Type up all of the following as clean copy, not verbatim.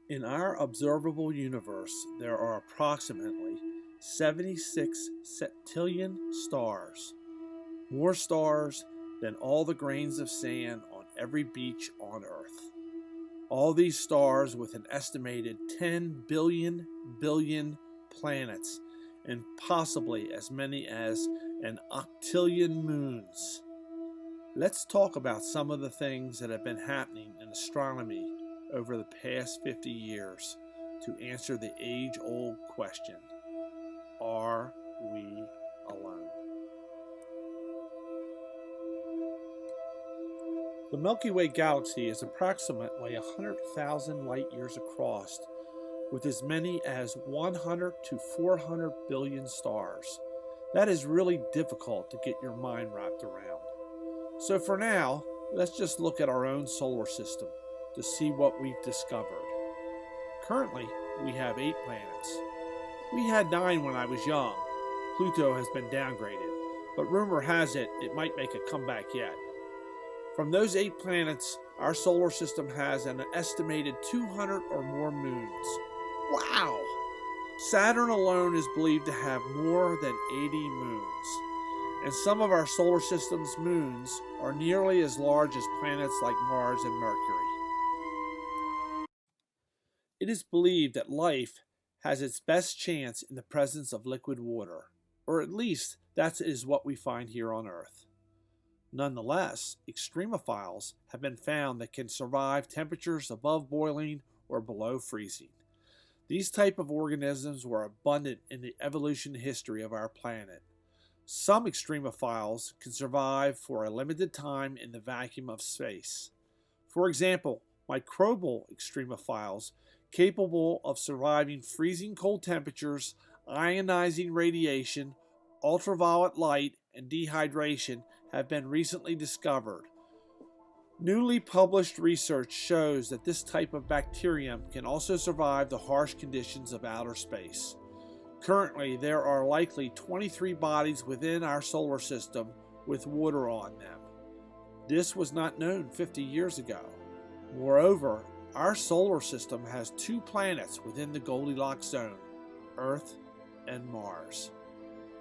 In our observable universe, there are approximately 76 septillion stars, more stars than all the grains of sand on every beach on Earth. All these stars with an estimated 10 billion planets and possibly as many as an octillion moons. Let's talk about some of the things that have been happening in astronomy over the past 50 years to answer the age-old question, are we alone? The Milky Way galaxy is approximately 100,000 light years across, with as many as 100 to 400 billion stars. That is really difficult to get your mind wrapped around. So for now, let's just look at our own solar system to see what we've discovered. Currently, we have 8 planets. We had 9 when I was young. Pluto has been downgraded, but rumor has it might make a comeback yet. From those 8 planets, our solar system has an estimated 200 or more moons. Wow! Saturn alone is believed to have more than 80 moons. And some of our solar system's moons are nearly as large as planets like Mars and Mercury. It is believed that life has its best chance in the presence of liquid water, or at least that is what we find here on Earth. Nonetheless, extremophiles have been found that can survive temperatures above boiling or below freezing. These type of organisms were abundant in the evolution history of our planet. Some extremophiles can survive for a limited time in the vacuum of space. For example, microbial extremophiles capable of surviving freezing cold temperatures, ionizing radiation, ultraviolet light, and dehydration have been recently discovered. Newly published research shows that this type of bacterium can also survive the harsh conditions of outer space. Currently, there are likely 23 bodies within our solar system with water on them. This was not known 50 years ago. Moreover, our solar system has 2 planets within the Goldilocks zone, Earth and Mars.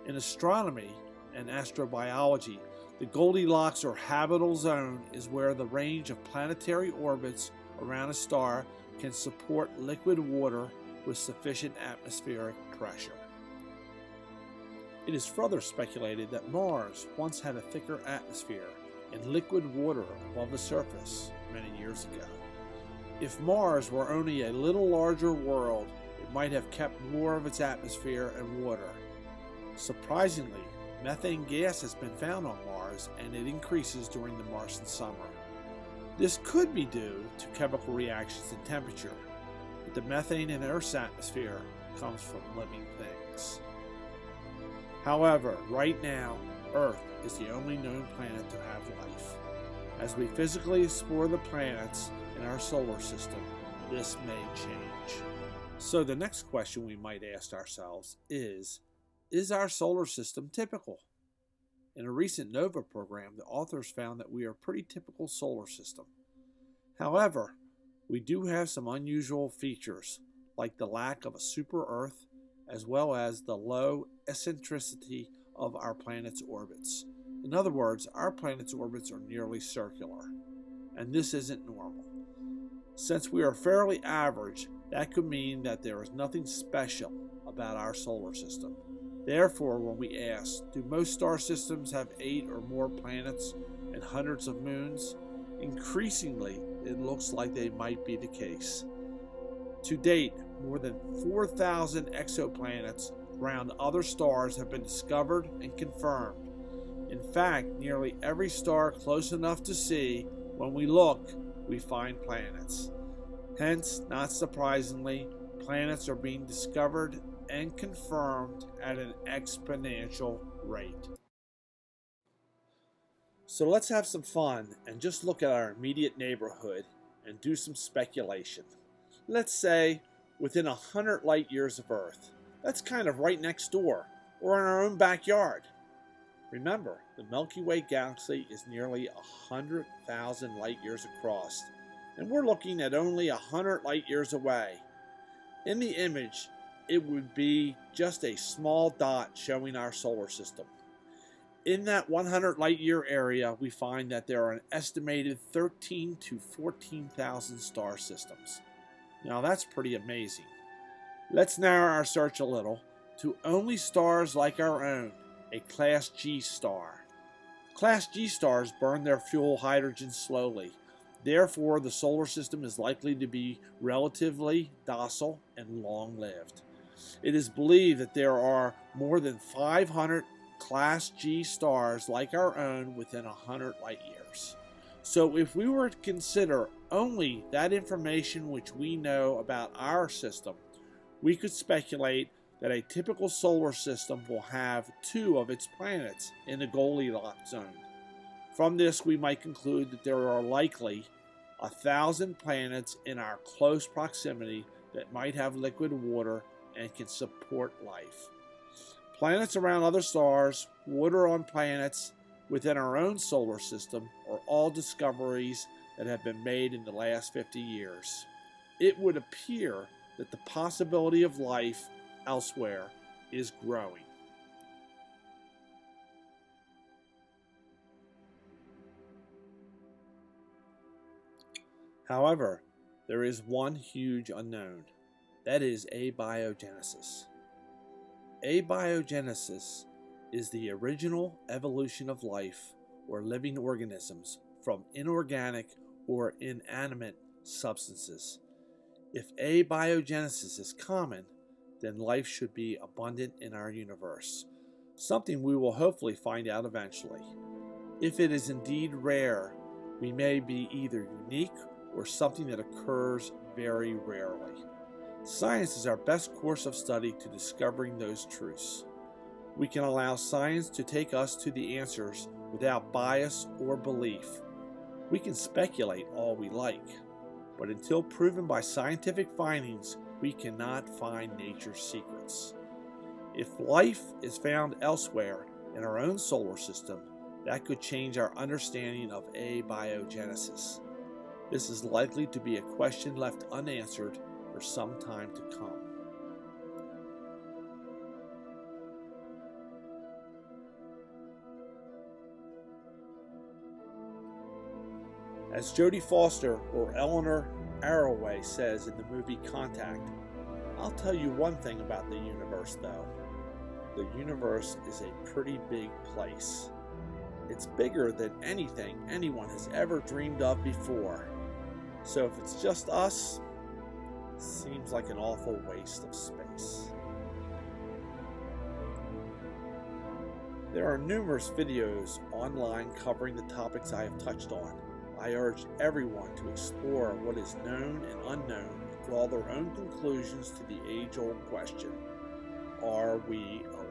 In astronomy and astrobiology, the Goldilocks or habitable zone is where the range of planetary orbits around a star can support liquid water with sufficient atmospheric pressure. It is further speculated that Mars once had a thicker atmosphere and liquid water above the surface many years ago. If Mars were only a little larger world, it might have kept more of its atmosphere and water. Surprisingly, methane gas has been found on Mars, and it increases during the Martian summer. This could be due to chemical reactions and temperature, but the methane in Earth's atmosphere comes from living things. However, right now, Earth is the only known planet to have life. As we physically explore the planets in our solar system, this may change. So the next question we might ask ourselves is our solar system typical? In a recent NOVA program, the authors found that we are a pretty typical solar system. However, we do have some unusual features, like the lack of a super Earth, as well as the low eccentricity of our planet's orbits. In other words, our planet's orbits are nearly circular, and this isn't normal. Since we are fairly average, that could mean that there is nothing special about our solar system. Therefore, when we ask, do most star systems have 8 or more planets and hundreds of moons? Increasingly, it looks like they might be the case. To date, more than 4,000 exoplanets around other stars have been discovered and confirmed. In fact, nearly every star close enough to see, when we look, we find planets. Hence, not surprisingly, planets are being discovered and confirmed at an exponential rate. So let's have some fun and just look at our immediate neighborhood and do some speculation. Let's say within 100 light years of Earth. That's kind of right next door, or in our own backyard. Remember, the Milky Way galaxy is nearly 100,000 light years across, and we're looking at only 100 light years away. In the image, it would be just a small dot showing our solar system. In that 100 light year area, we find that there are an estimated 13 to 14,000 star systems. Now that's pretty amazing. Let's narrow our search a little to only stars like our own, a Class G star. Class G stars burn their fuel hydrogen slowly. Therefore, the solar system is likely to be relatively docile and long-lived. It is believed that there are more than 500 Class G stars like our own within 100 light years. So if we were to consider only that information which we know about our system, we could speculate that a typical solar system will have 2 of its planets in the Goldilocks zone. From this, we might conclude that there are likely 1,000 planets in our close proximity that might have liquid water and can support life. Planets around other stars, water on planets within our own solar system are all discoveries that have been made in the last 50 years. It would appear that the possibility of life elsewhere is growing. However, there is one huge unknown. That is abiogenesis. Abiogenesis is the original evolution of life or living organisms from inorganic or inanimate substances. If abiogenesis is common, then life should be abundant in our universe, something we will hopefully find out eventually. If it is indeed rare, we may be either unique or something that occurs very rarely. Science is our best course of study to discovering those truths. We can allow science to take us to the answers without bias or belief. We can speculate all we like, but until proven by scientific findings, we cannot find nature's secrets. If life is found elsewhere in our own solar system, that could change our understanding of abiogenesis. This is likely to be a question left unanswered for some time to come. As Jodie Foster or Eleanor Arroway says in the movie Contact, I'll tell you one thing about the universe though. The universe is a pretty big place. It's bigger than anything anyone has ever dreamed of before. So if it's just us, it seems like an awful waste of space. There are numerous videos online covering the topics I have touched on. I urge everyone to explore what is known and unknown and draw their own conclusions to the age-old question, are we alone?